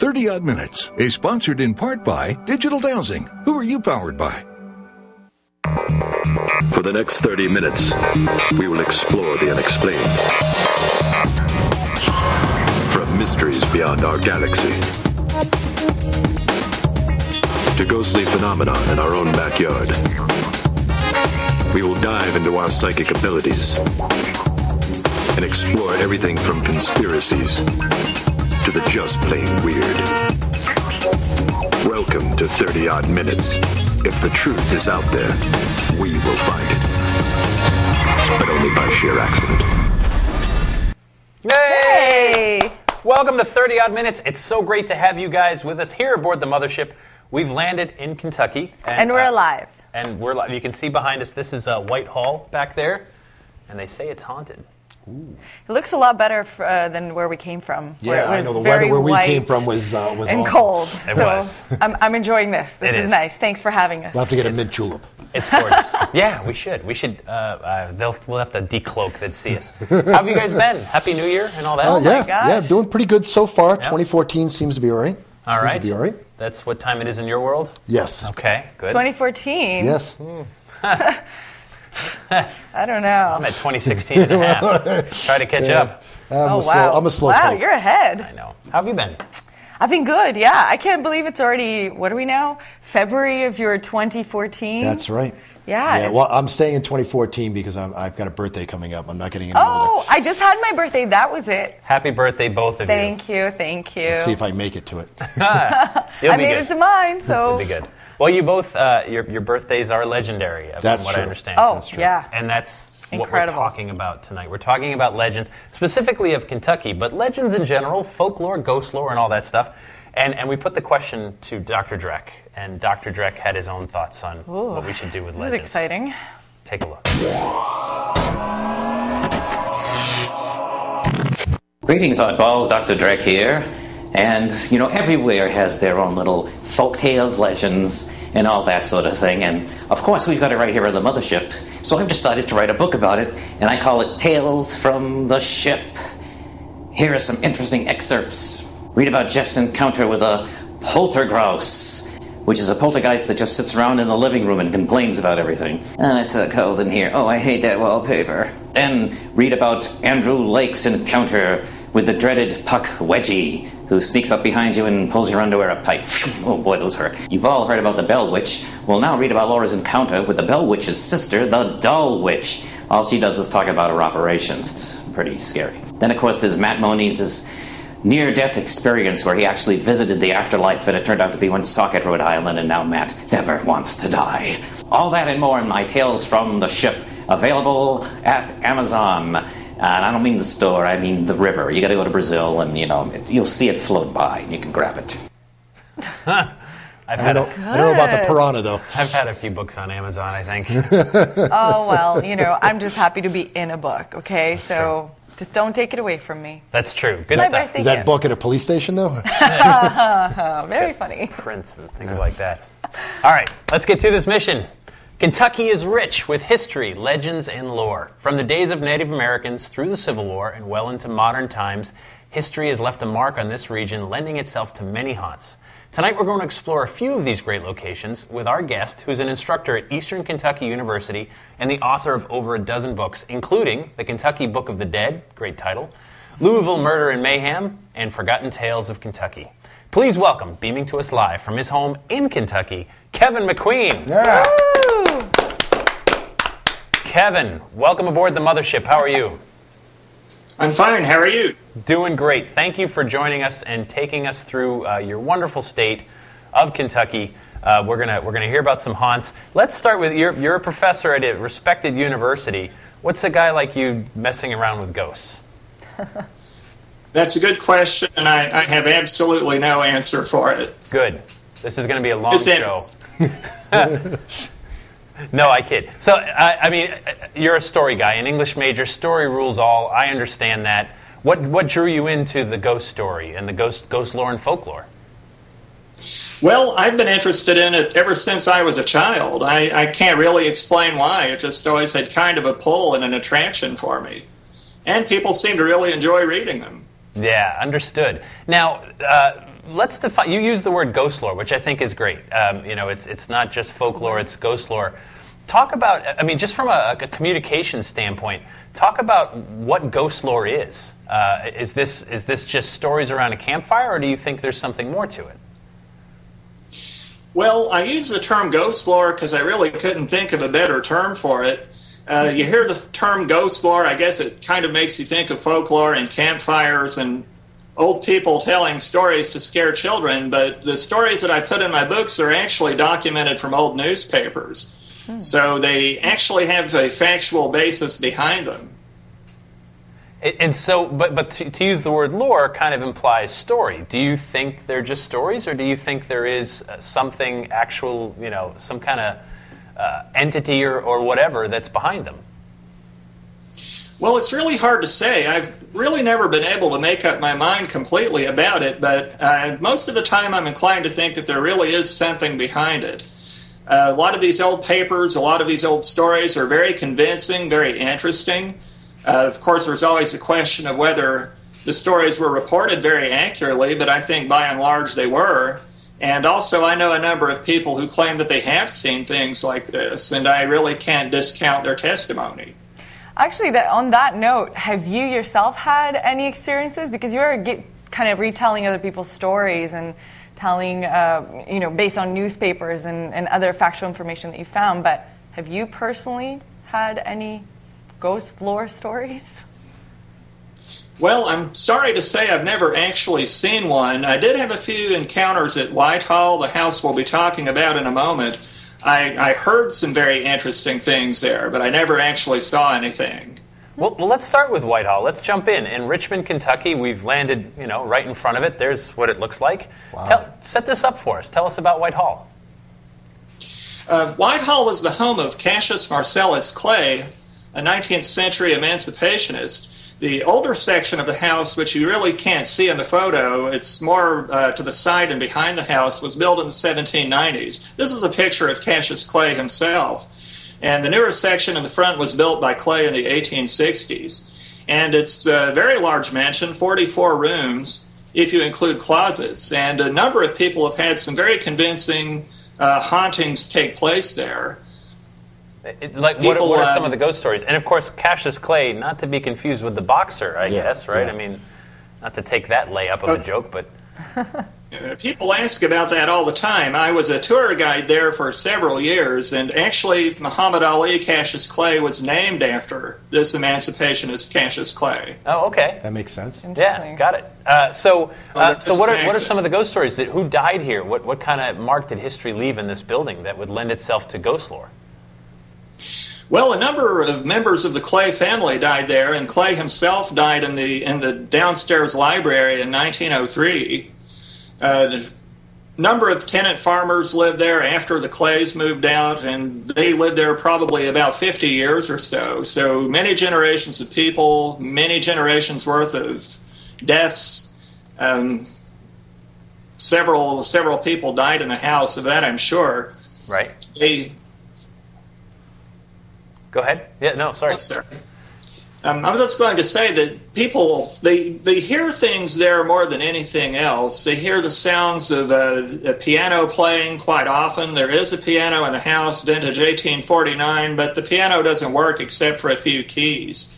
30 Odd Minutes is sponsored in part by Digital Dowsing. Who are you powered by? For the next 30 minutes, we will explore the unexplained. From mysteries beyond our galaxy to ghostly phenomena in our own backyard. We will dive into our psychic abilities and explore everything from conspiracies to the just plain weird. Welcome to 30 Odd Minutes. If the truth is out there, we will find it. But only by sheer accident. Yay! Welcome to 30 Odd Minutes. It's so great to have you guys with us here aboard the mothership. We've landed in Kentucky. And we're alive. And we're live. You can see behind us, this is Whitehall back there. And they say it's haunted. Ooh. It looks a lot better than where we came from. Yeah, I know the weather where we came from was and awful. cold. It so was. I'm enjoying this. This is nice. Thanks for having us. We'll have to get a mid julep. It's gorgeous. Yeah, we should. We'll have to decloak. They'd see us. How have you guys been? Happy New Year and all that. Oh my gosh. Yeah, doing pretty good so far. Yep. 2014 seems to be all right. All right. Seems to be all right. That's what time it is in your world? Yes. Okay, good. 2014. Yes. I don't know. I'm at 2016 and a half. Try to catch up. Wow. I'm a slow Wow, coach. you're ahead. I know. How have you been? I've been good, yeah. I can't believe it's already, what are we now? February of your 2014? That's right. Yeah. Well, I'm staying in 2014 because I've got a birthday coming up. I'm not getting any older. Oh, I just had my birthday. That was it. Happy birthday, both of you. Thank you. Let's see if I make it to it. I made it to mine, so. It'll be good. Well, you both, your birthdays are legendary, from what I understand. Oh, that's true. Yeah. And that's incredible. What we're talking about tonight. We're talking about legends, specifically of Kentucky, but legends in general, folklore, ghostlore, and all that stuff. And we put the question to Dr. Drek, and Dr. Drek had his own thoughts on what we should do with legends. This is exciting. Take a look. Greetings, oddballs. Dr. Drek here. And, everywhere has their own little folk tales, legends, and all that sort of thing. And, of course, we've got it right here on the mothership. So I've decided to write a book about it, and I call it Tales from the Ship. Here are some interesting excerpts. Read about Jeff's encounter with a poltergrouse, which is a poltergeist that just sits around in the living room and complains about everything. Oh, it's so cold in here. Oh, I hate that wallpaper. Then read about Andrew Lake's encounter with the dreaded Puck Wedgie, who sneaks up behind you and pulls your underwear up tight. Oh boy, those hurt. You've all heard about the Bell Witch. Well, now read about Laura's encounter with the Bell Witch's sister, the Dull Witch. All she does is talk about her operations. It's pretty scary. Then, of course, there's Matt Moniz' near-death experience where he actually visited the afterlife, and it turned out to be Woonsocket, Rhode Island, and now Matt never wants to die. All that and more in my Tales from the Ship, available at Amazon. And I don't mean the store, I mean the river. You got to go to Brazil, and you'll see it float by, and you can grab it. I don't know about the piranha, though. I've had a few books on Amazon, I think. Oh, well, I'm just happy to be in a book, okay? So just don't take it away from me. That's true. Good stuff. Is that book at a police station, though? Very funny. Prints and things like that. All right, let's get to this mission. Kentucky is rich with history, legends, and lore. From the days of Native Americans through the Civil War and well into modern times, history has left a mark on this region, lending itself to many haunts. Tonight we're going to explore a few of these great locations with our guest, who's an instructor at Eastern Kentucky University and the author of over a dozen books, including The Kentucky Book of the Dead, great title, Louisville Murder and Mayhem, and Forgotten Tales of Kentucky. Please welcome, beaming to us live from his home in Kentucky, Keven McQueen. Yeah. Keven, welcome aboard the mothership. How are you? I'm fine. How are you? Doing great. Thank you for joining us and taking us through your wonderful state of Kentucky. We're gonna hear about some haunts. Let's start with you're a professor at a respected university. What's a guy like you messing around with ghosts? That's a good question, and I have absolutely no answer for it. Good. This is going to be a long show. No, I kid. So, I mean, you're a story guy, an English major. Story rules all. I understand that. What drew you into the ghost story and the ghost lore and folklore? Well, I've been interested in it ever since I was a child. I can't really explain why. It just always had kind of a pull and an attraction for me. And people seem to really enjoy reading them. Yeah, understood. Now, let's define. You use the word ghostlore, which I think is great. It's not just folklore; it's ghostlore. Talk about. I mean, just from a communication standpoint, talk about what ghostlore is. Is this just stories around a campfire, or do you think there's something more to it? Well, I use the term ghostlore because I really couldn't think of a better term for it. You hear the term ghostlore, I guess it kind of makes you think of folklore and campfires and old people telling stories to scare children, but the stories that I put in my books are actually documented from old newspapers. So they actually have a factual basis behind them. And so, but to use the word lore kind of implies story. Do you think they're just stories, or do you think there is something actual, some kind of entity or whatever that's behind them? Well, it's really hard to say. I've really never been able to make up my mind completely about it, but most of the time I'm inclined to think that there really is something behind it. A lot of these old papers, a lot of these old stories are very convincing, very interesting. Of course, there's always a question of whether the stories were reported very accurately, but I think by and large they were. And also, I know a number of people who claim that they have seen things like this, and I really can't discount their testimony. Actually, on that note, have you yourself had any experiences? Because you're kind of retelling other people's stories and telling, based on newspapers and other factual information that you found, but have you personally had any ghost lore stories? Well, I'm sorry to say I've never actually seen one. I did have a few encounters at Whitehall, the house we'll be talking about in a moment. I heard some very interesting things there, but I never actually saw anything. Well, let's start with Whitehall. Let's jump in. In Richmond, Kentucky, we've landed, right in front of it. There's what it looks like. Wow. Set this up for us. Tell us about Whitehall. Whitehall was the home of Cassius Marcellus Clay, a 19th century emancipationist. The older section of the house, which you really can't see in the photo, it's more to the side and behind the house, was built in the 1790s. This is a picture of Cassius Clay himself. And the newer section in the front was built by Clay in the 1860s. And it's a very large mansion, 44 rooms, if you include closets. And a number of people have had some very convincing hauntings take place there. What are some of the ghost stories? And of course, Cassius Clay, not to be confused with the boxer, I guess, right? Yeah. I mean, not to take that layup of a joke, but... People ask about that all the time. I was a tour guide there for several years, and actually Muhammad Ali Cassius Clay was named after this emancipationist Cassius Clay. Oh, okay. That makes sense. Yeah, got it. So what are some of the ghost stories? Who died here? What kind of mark did history leave in this building that would lend itself to ghost lore? Well, a number of members of the Clay family died there, and Clay himself died in the downstairs library in 1903. A number of tenant farmers lived there after the Clays moved out, and they lived there probably about 50 years or so. So many generations of people, many generations worth of deaths. Several people died in the house, of that I'm sure. Right. Go ahead. Yeah, no, sorry. I was just going to say that people, they hear things there more than anything else. They hear the sounds of a piano playing quite often. There is a piano in the house, vintage 1849, but the piano doesn't work except for a few keys.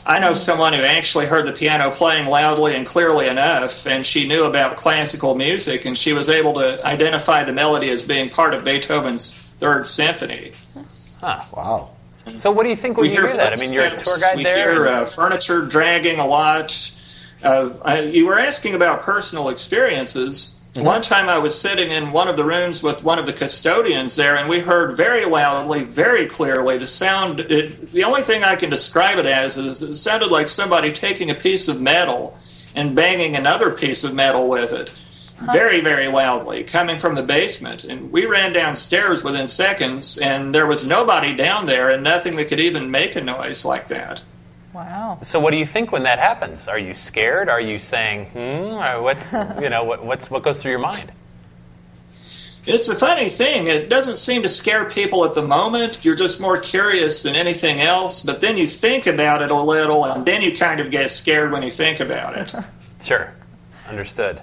I know someone who actually heard the piano playing loudly and clearly enough, and she knew about classical music, and she was able to identify the melody as being part of Beethoven's Third Symphony. Huh. Wow. So what do you think when you hear that? I mean, you're a tour guide there? We hear furniture dragging a lot. You were asking about personal experiences. Mm-hmm. One time I was sitting in one of the rooms with one of the custodians there, and we heard very loudly, very clearly, the sound. The only thing I can describe it as is it sounded like somebody taking a piece of metal and banging another piece of metal with it. Very, very loudly, coming from the basement. And we ran downstairs within seconds, and there was nobody down there and nothing that could even make a noise like that. Wow. So what do you think when that happens? Are you scared? Are you saying, or what goes through your mind? It's a funny thing. It doesn't seem to scare people at the moment. You're just more curious than anything else, but then you think about it a little, and then you kind of get scared when you think about it. Sure. Understood.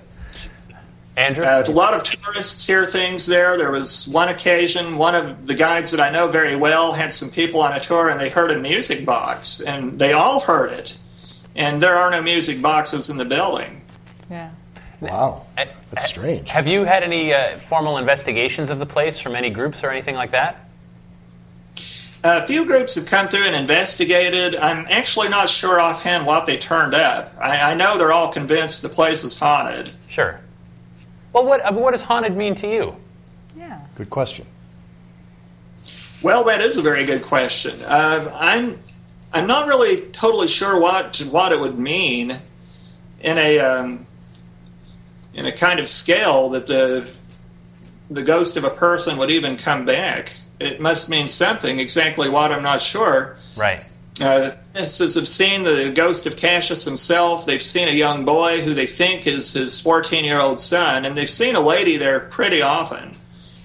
Andrew? A lot of tourists hear things there. There was one occasion, one of the guides that I know very well had some people on a tour, and they heard a music box, and they all heard it. And there are no music boxes in the building. Yeah. Wow. That's strange. Have you had any formal investigations of the place from any groups or anything like that? A few groups have come through and investigated. I'm actually not sure offhand what they turned up. I know they're all convinced the place is haunted. Sure. Well, what does haunted mean to you? Yeah. Good question. Well, that is a very good question. I'm not really totally sure what it would mean in a kind of scale that the ghost of a person would even come back. It must mean something. Exactly what, I'm not sure. Right. Instances have seen the ghost of Cassius himself. They've seen a young boy who they think is his 14-year-old son, and they've seen a lady there pretty often.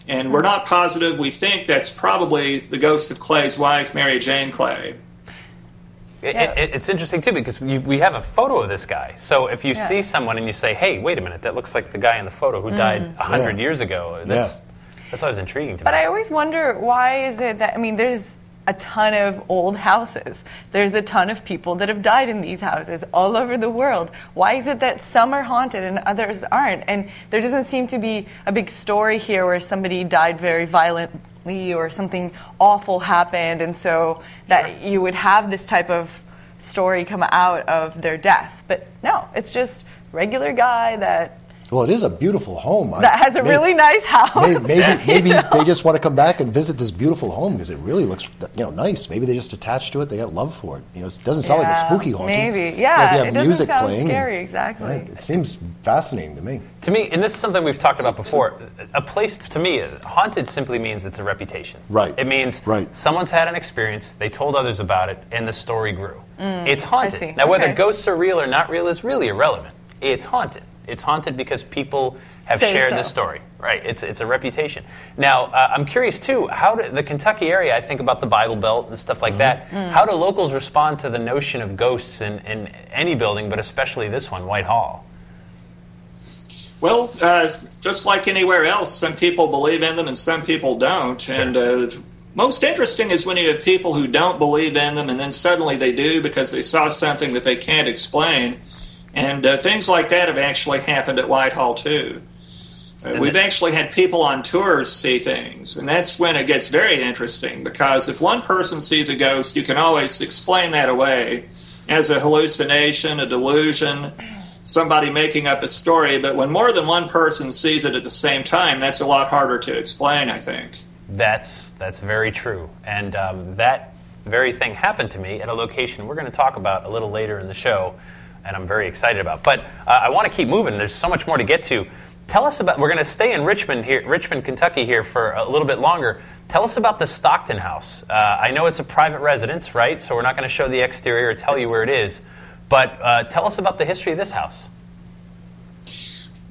And we're not positive. We think that's probably the ghost of Clay's wife, Mary Jane Clay. It's interesting, too, because we have a photo of this guy. So if you see someone and you say, hey, wait a minute, that looks like the guy in the photo who died 100 years ago. That's always intriguing to me. But I always wonder, why is it that, I mean, there's a ton of old houses. There's a ton of people that have died in these houses all over the world. Why is it that some are haunted and others aren't? And there doesn't seem to be a big story here where somebody died very violently or something awful happened, and so that you would have this type of story come out of their death. But no, it's just regular guy that... Well, it is a beautiful home. That has a really nice house. Maybe they just want to come back and visit this beautiful home because it really looks, nice. Maybe they just attached to it. They got love for it. It doesn't sound like a spooky haunting. Maybe, if you have it music doesn't sound playing. Scary, exactly. Right, it seems fascinating to me. To me, and this is something we've talked about before, a place, to me, haunted simply means it's a reputation. Right. It means someone's had an experience, they told others about it, and the story grew. It's haunted. Now, whether ghosts are real or not real is really irrelevant. It's haunted. It's haunted because people have shared this story, right? It's a reputation. Now, I'm curious, too, how do the Kentucky area, I think about the Bible Belt and stuff like that, how do locals respond to the notion of ghosts in any building, but especially this one, Whitehall? Well, just like anywhere else, some people believe in them and some people don't. Sure. And most interesting is when you have people who don't believe in them and then suddenly they do because they saw something that they can't explain. And things like that have actually happened at Whitehall, too. We've actually had people on tours see things, and that's when it gets very interesting, because if one person sees a ghost, you can always explain that away as a hallucination, a delusion, somebody making up a story. But when more than one person sees it at the same time, that's a lot harder to explain, I think. That's very true. And that very thing happened to me at a location we're going to talk about a little later in the show, and I'm very excited about. But I want to keep moving. There's so much more to get to. Tell us about, we're going to stay in Richmond, Kentucky here for a little bit longer. Tell us about the Stockton House. I know it's a private residence, right? So we're not going to show the exterior or tell you where it is. But tell us about the history of this house.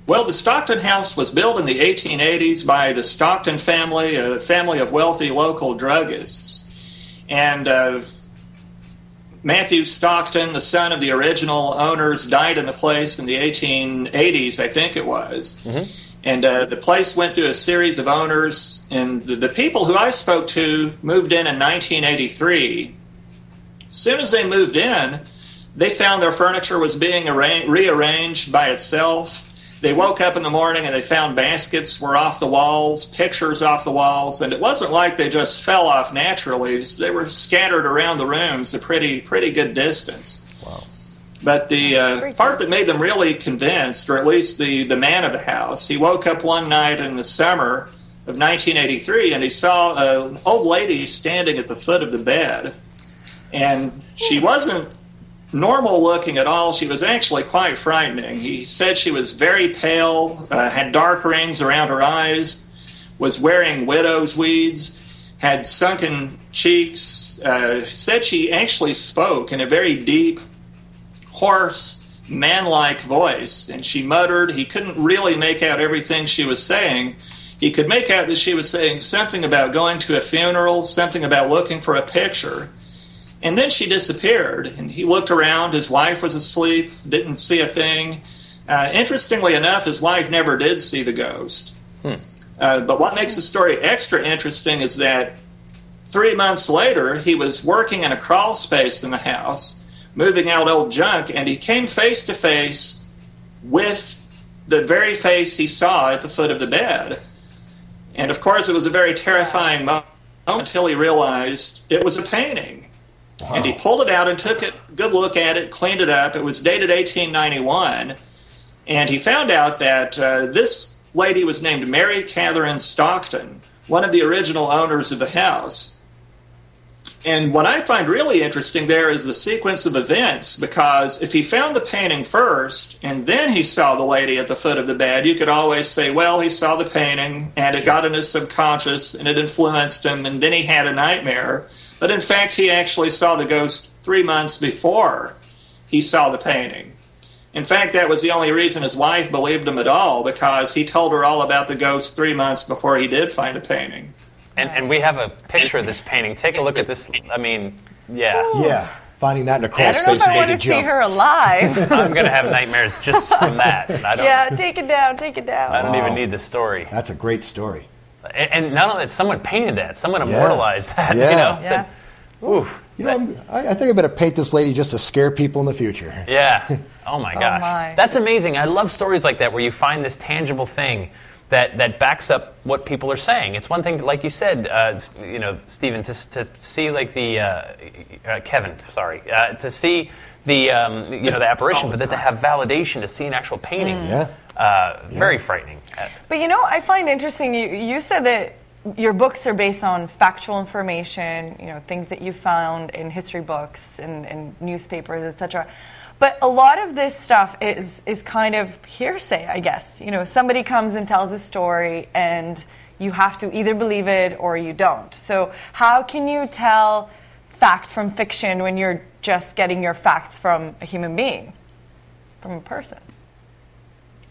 Well, the Stockton House was built in the 1880s by the Stockton family, a family of wealthy local druggists. And Matthew Stockton, the son of the original owners, died in the place in the 1880s, I think it was. Mm-hmm. And the place went through a series of owners, and the people who I spoke to moved in 1983. As soon as they moved in, they found their furniture was being rearranged by itself. They woke up in the morning and they found baskets were off the walls, pictures off the walls, and it wasn't like they just fell off naturally. They were scattered around the rooms a pretty good distance. Wow. But the part that made them really convinced, or at least the man of the house, he woke up one night in the summer of 1983 and he saw an old lady standing at the foot of the bed. And she wasn't normal looking at all. She was actually quite frightening. He said she was very pale, had dark rings around her eyes, was wearing widow's weeds, had sunken cheeks, said she actually spoke in a very deep, hoarse, man-like voice, and she muttered. He couldn't really make out everything she was saying. He could make out that she was saying something about going to a funeral, something about looking for a picture. And then she disappeared, and he looked around. His wife was asleep, didn't see a thing. Interestingly enough, his wife never did see the ghost. But what makes the story extra interesting is that 3 months later, he was working in a crawl space in the house, moving out old junk, and he came face to face with the very face he saw at the foot of the bed. And of course, it was a very terrifying moment until he realized it was a painting. Wow. And he pulled it out and took a good look at it, cleaned it up. It was dated 1891. And he found out that this lady was named Mary Catherine Stockton, one of the original owners of the house. And what I find really interesting there is the sequence of events, because if he found the painting first and then he saw the lady at the foot of the bed, you could always say, well, he saw the painting and it got in his subconscious and it influenced him and then he had a nightmare. But in fact, he actually saw the ghost 3 months before he saw the painting. In fact, that was the only reason his wife believed him at all, because he told her all about the ghost 3 months before he did find the painting. And we have a picture of this painting. Take a look at this. I mean, yeah. Ooh. Yeah, finding that in a crawl space. I don't know if I want to see her alive. I'm going to have nightmares just from that. And I don't, yeah, take it down, take it down. I don't even need the story. That's a great story. And not only that, someone painted that. Someone immortalized that. Yeah. You know? Yeah. So, oof. You know, I think I better paint this lady just to scare people in the future. Yeah. Oh, my gosh. My. That's amazing. I love stories like that where you find this tangible thing that backs up what people are saying. It's one thing, like you said, Stephen, to see like the Kevin, sorry, to see the the apparition, but then to have validation, to see an actual painting. Very frightening. But I find interesting. You said that your books are based on factual information, things that you found in history books and newspapers, etc. But a lot of this stuff is kind of hearsay, I guess. Somebody comes and tells a story, and you have to either believe it or you don't. So how can you tell fact from fiction when you're just getting your facts from a human being, from a person?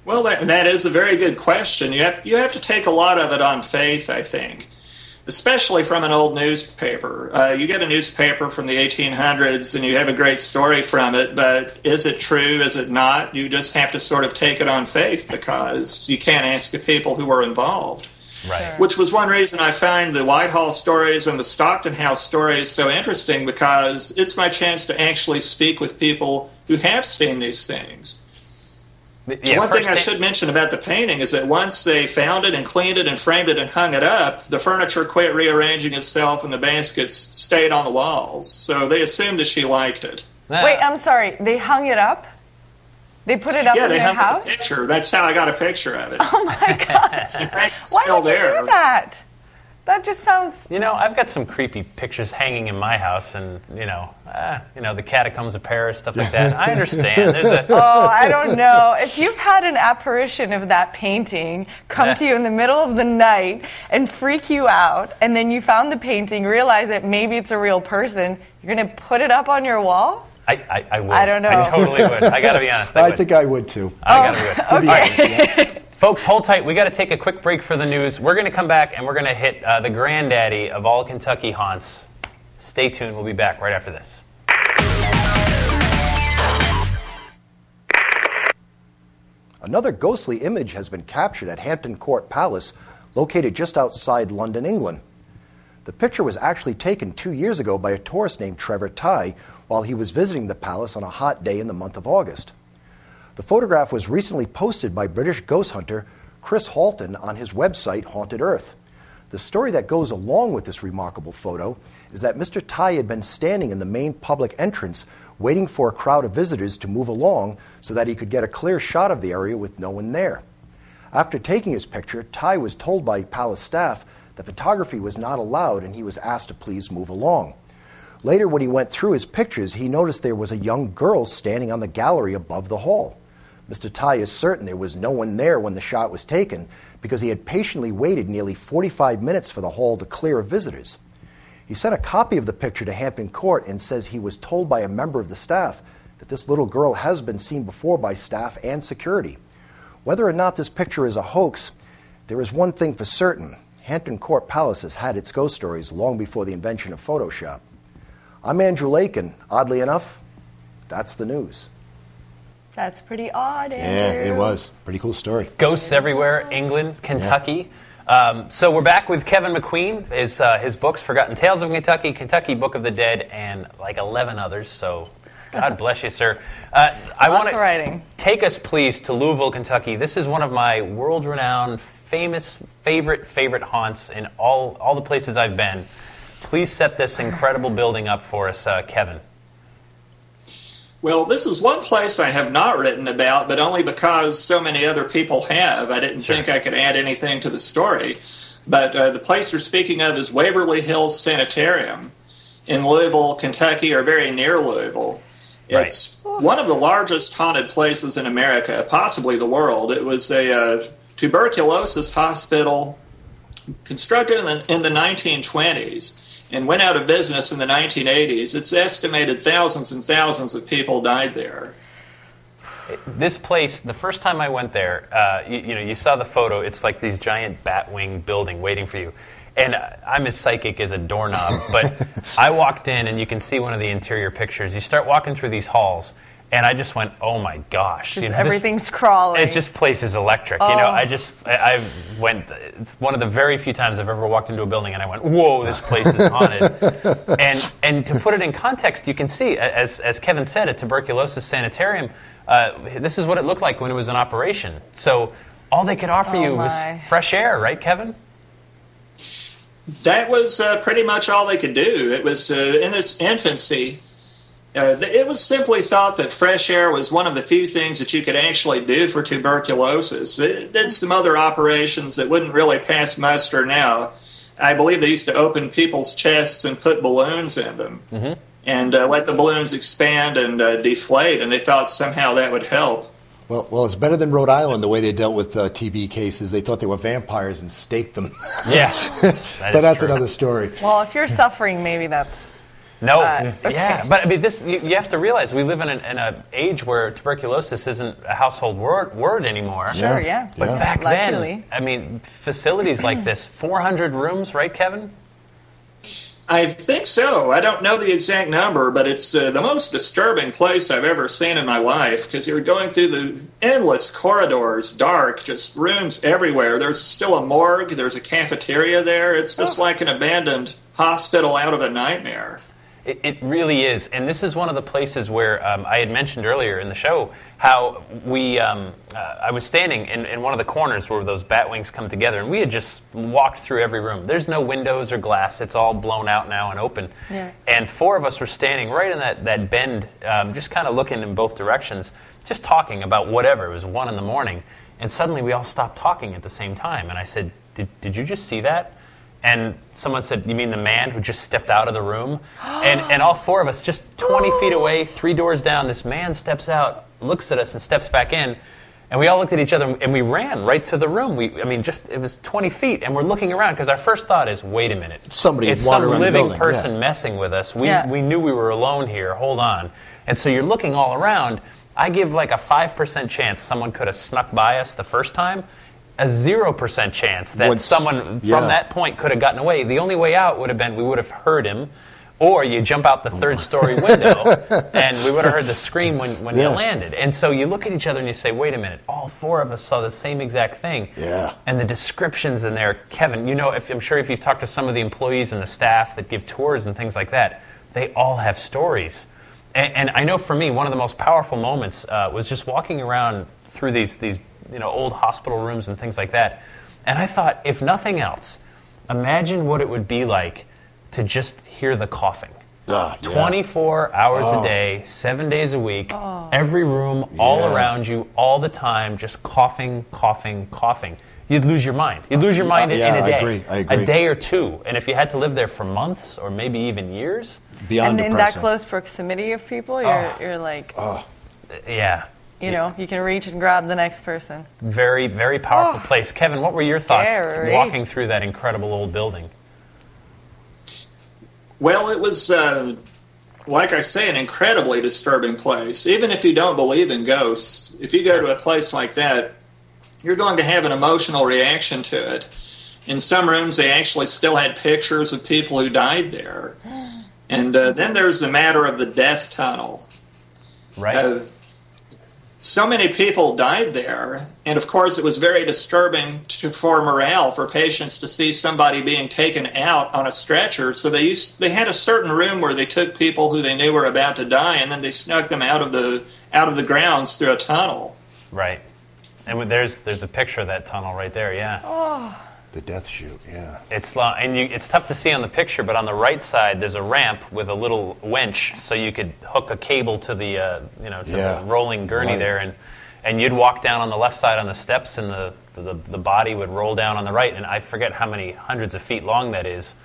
Well, that is a very good question. You have to take a lot of it on faith, I think, especially from an old newspaper. You get a newspaper from the 1800s and you have a great story from it, but is it true, is it not? You just have to sort of take it on faith because you can't ask the people who were involved. Right. Which was one reason I find the Whitehall stories and the Stockton House stories so interesting, because it's my chance to actually speak with people who have seen these things. Yeah, one thing I should mention about the painting is that once they found it and cleaned it and framed it and hung it up, the furniture quit rearranging itself and the baskets stayed on the walls. So they assumed that she liked it. Wait, I'm sorry. They hung it up? They put it up in their house? Yeah, they hung up the picture. That's how I got a picture of it. Oh, my gosh. In fact, it's Why still would you there. do that? That just sounds... I've got some creepy pictures hanging in my house, and, the catacombs of Paris, stuff like that. I understand. I don't know. If you've had an apparition of that painting come to you in the middle of the night and freak you out, and then you found the painting, realize that maybe it's a real person, you're going to put it up on your wall? I would. I don't know. I totally would. I got to be honest. I think I would, too. Okay. Folks, hold tight. We got to take a quick break for the news. We're going to come back and we're going to hit the granddaddy of all Kentucky haunts. Stay tuned. We'll be back right after this. Another ghostly image has been captured at Hampton Court Palace, located just outside London, England. The picture was actually taken 2 years ago by a tourist named Trevor Tighe while he was visiting the palace on a hot day in the month of August. The photograph was recently posted by British ghost hunter Chris Halton on his website, Haunted Earth. The story that goes along with this remarkable photo is that Mr. Tighe had been standing in the main public entrance waiting for a crowd of visitors to move along so that he could get a clear shot of the area with no one there. After taking his picture, Tighe was told by palace staff that photography was not allowed and he was asked to please move along. Later, when he went through his pictures, he noticed there was a young girl standing on the gallery above the hall. Mr. Tighe is certain there was no one there when the shot was taken because he had patiently waited nearly 45 minutes for the hall to clear of visitors. He sent a copy of the picture to Hampton Court and says he was told by a member of the staff that this little girl has been seen before by staff and security. Whether or not this picture is a hoax, there is one thing for certain. Hampton Court Palace has had its ghost stories long before the invention of Photoshop. I'm Andrew Lake, and oddly enough, that's the news. That's pretty odd, Andrew. Yeah, it was. Pretty cool story. Ghosts everywhere, England, Kentucky. So we're back with Keven McQueen, his books, Forgotten Tales of Kentucky, Kentucky Book of the Dead, and like 11 others, so God bless you, sir. I want to take us, please, to Louisville, Kentucky. This is one of my world-renowned, famous, favorite haunts in all the places I've been. Please set this incredible building up for us, Keven. Well, this is one place I have not written about, but only because so many other people have. I didn't think I could add anything to the story. But the place you're speaking of is Waverly Hills Sanitarium in Louisville, Kentucky, or very near Louisville. It's one of the largest haunted places in America, possibly the world. It was a tuberculosis hospital constructed in the 1920s. And went out of business in the 1980s. It's estimated thousands and thousands of people died there. This place, the first time I went there, you saw the photo. It's like these giant bat-wing building waiting for you. And I'm as psychic as a doorknob, but I walked in, and you can see one of the interior pictures. You start walking through these halls, and I just went, oh my gosh. Everything's crawling. This place is electric. Oh. I went, it's one of the very few times I've ever walked into a building and I went, whoa, this place is haunted. and to put it in context, you can see, as Keven said, at Tuberculosis Sanitarium, this is what it looked like when it was in operation. So all they could offer you was fresh air, right, Keven? That was pretty much all they could do. It was in its infancy. It was simply thought that fresh air was one of the few things that you could actually do for tuberculosis. It did some other operations that wouldn't really pass muster now. I believe they used to open people's chests and put balloons in them and let the balloons expand and deflate, and they thought somehow that would help. Well, it's better than Rhode Island, the way they dealt with TB cases. They thought they were vampires and staked them. Yeah. But that's another story. Well, if you're suffering, maybe that's... No, but I mean, you have to realize we live in an age where tuberculosis isn't a household word anymore. Sure, yeah. But back then, I mean, facilities like this, 400 rooms, right, Keven? I think so. I don't know the exact number, but it's the most disturbing place I've ever seen in my life, because you're going through the endless corridors, dark, just rooms everywhere. There's still a morgue. There's a cafeteria there. It's just like an abandoned hospital out of a nightmare. It really is, and this is one of the places where I had mentioned earlier in the show how I was standing in one of the corners where those bat wings come together, and we had just walked through every room. There's no windows or glass. It's all blown out now and open. Yeah. And four of us were standing right in that bend, just kind of looking in both directions, just talking about whatever. It was 1 a.m, and suddenly we all stopped talking at the same time, and I said, did you just see that? And someone said, you mean the man who just stepped out of the room? And all four of us, just 20 feet away, 3 doors down, this man steps out, looks at us, and steps back in. And we all looked at each other, and we ran right to the room. It was 20 feet, and we're looking around, because our first thought is, wait a minute. It's some living person messing with us. We knew we were alone here. Hold on. And so you're looking all around. I give like a 5% chance someone could have snuck by us the first time. A 0% chance that someone from that point could have gotten away. The only way out would have been we would have heard him, or you jump out the third-story window, and we would have heard the scream when you landed. And so you look at each other and you say, wait a minute, all four of us saw the same exact thing. Yeah. And the descriptions in there, Keven, I'm sure if you've talked to some of the employees and the staff that give tours and things like that, they all have stories. And I know for me, one of the most powerful moments was just walking around through these old hospital rooms and things like that. And I thought, if nothing else, imagine what it would be like to just hear the coughing. 24 hours a day, 7 days a week, every room, all around you, all the time, just coughing, coughing, coughing. You'd lose your mind. You'd lose your mind in a day. I agree. A day or two. And if you had to live there for months or maybe even years. Beyond depressing. In that close proximity of people, you're like... Yeah. You can reach and grab the next person. Very, very powerful place. Keven, what were your thoughts walking through that incredible old building? Well, it was, like I say, an incredibly disturbing place. Even if you don't believe in ghosts, if you go to a place like that, you're going to have an emotional reaction to it. In some rooms, they actually still had pictures of people who died there. And then there's the matter of the death tunnel. Right. so many people died there, and of course it was very disturbing for morale for patients to see somebody being taken out on a stretcher. So they had a certain room where they took people who they knew were about to die, and then they snuck them out of the grounds through a tunnel. Right. And there's a picture of that tunnel right there, yeah. Oh. The death chute, yeah. It's long, and it's tough to see on the picture, but on the right side there's a ramp with a little winch, so you could hook a cable to the the rolling gurney there, and you'd walk down on the left side on the steps, and the body would roll down on the right, and I forget how many hundreds of feet long that is,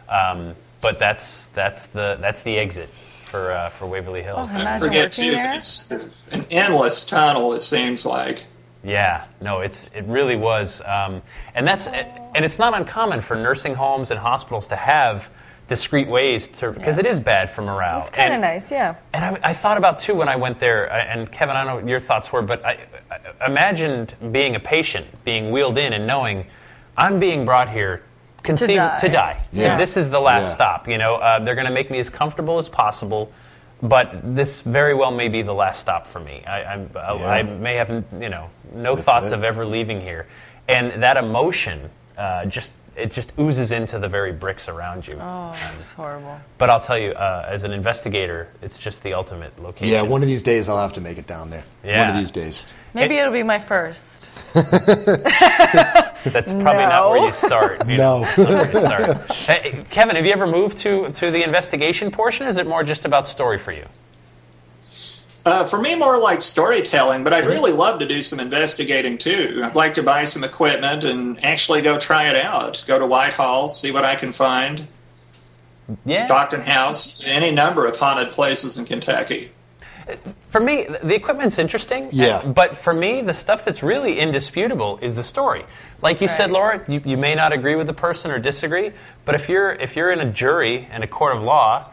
but that's the exit for Waverly Hills. I forget too. It's an endless tunnel. It seems like. Yeah, no, it really was, and it's not uncommon for nursing homes and hospitals to have discreet ways to, because it is bad for morale. It's kind of nice, yeah. And I thought about too when I went there, and Kevin, I don't know what your thoughts were, but I imagined being a patient, being wheeled in, and knowing I'm being brought here to die. Yeah. This is the last stop. They're going to make me as comfortable as possible. But this very well may be the last stop for me. I may have, no thoughts of ever leaving here, and that emotion just oozes into the very bricks around you. Oh, it's horrible. But I'll tell you, as an investigator, it's just the ultimate location. Yeah, one of these days I'll have to make it down there. Yeah. One of these days. Maybe it'll be my first. That's probably not where you start. No. That's not where you start. Hey, Kevin, have you ever moved to the investigation portion? Is it more just about story for you? For me, more like storytelling, but I'd really love to do some investigating too. I'd like to buy some equipment and actually go try it out. Go to Whitehall, see what I can find. Yeah. Stockton House, any number of haunted places in Kentucky. For me, the equipment's interesting. Yeah. But for me, the stuff that's really indisputable is the story. Like you said, Laura, you may not agree with the person or disagree, but if you're in a jury and a court of law,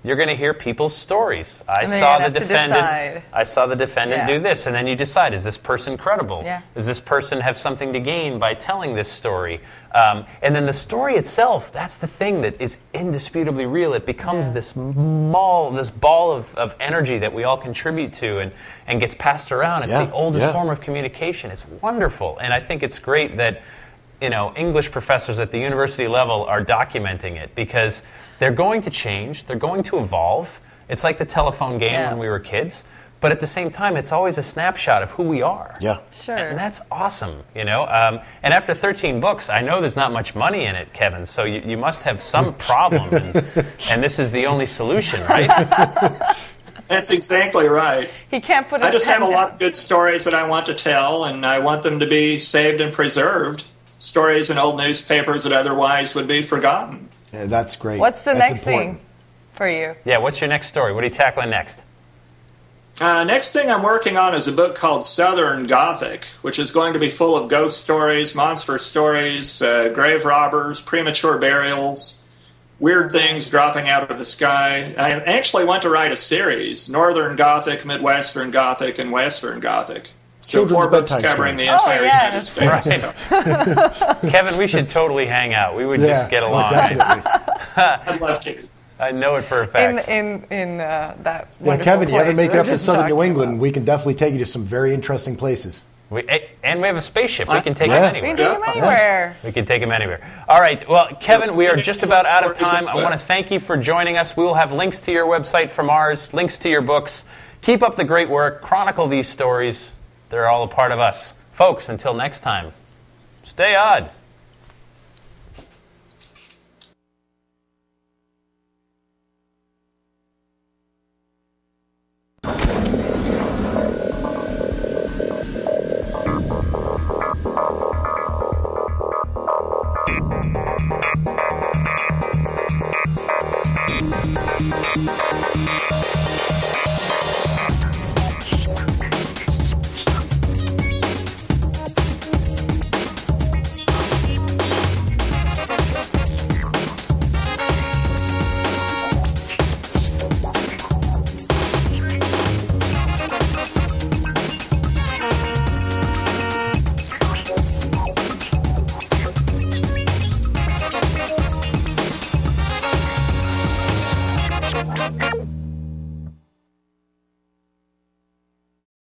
you're going to hear people's stories. I saw the defendant do this, and then you decide, is this person credible? Yeah. Does this person have something to gain by telling this story? And then the story itself, that's the thing that is indisputably real. It becomes this ball of energy that we all contribute to and gets passed around. It's the oldest form of communication. It's wonderful. And I think it's great that English professors at the university level are documenting it, because they're going to change. They're going to evolve. It's like the telephone game when we were kids. But at the same time, it's always a snapshot of who we are. Yeah. Sure. And that's awesome, And after 13 books, I know there's not much money in it, Kevin, so you must have some problem, and this is the only solution, right? That's exactly right. He can't put his I just pen have a down. lot of good stories that I want to tell, and I want them to be saved and preserved. Stories in old newspapers that otherwise would be forgotten. Yeah, that's great. What's the That's next important. thing for you? Yeah, what's your next story? What are you tackling next? Next thing I'm working on is a book called Southern Gothic, which is going to be full of ghost stories, monster stories, grave robbers, premature burials, weird things dropping out of the sky. I actually want to write a series, Northern Gothic, Midwestern Gothic, and Western Gothic. So Children's 4 books bedtime covering the stories. entire United States. Right. Kevin, we should totally hang out. We would just get along. Definitely. I'd love to. I know it for a fact. In that Yeah, wonderful Kevin, you ever place make it we were up to just southern New talking England, about. we can definitely take you to some very interesting places. And we have a spaceship. We can take Yeah. him We can anywhere. take him anywhere. We can take him anywhere. All right. Well, Kevin, we are just about out of time. I want to thank you for joining us. We will have links to your website from ours, links to your books. Keep up the great work. Chronicle these stories. They're all a part of us. Folks, until next time, stay odd.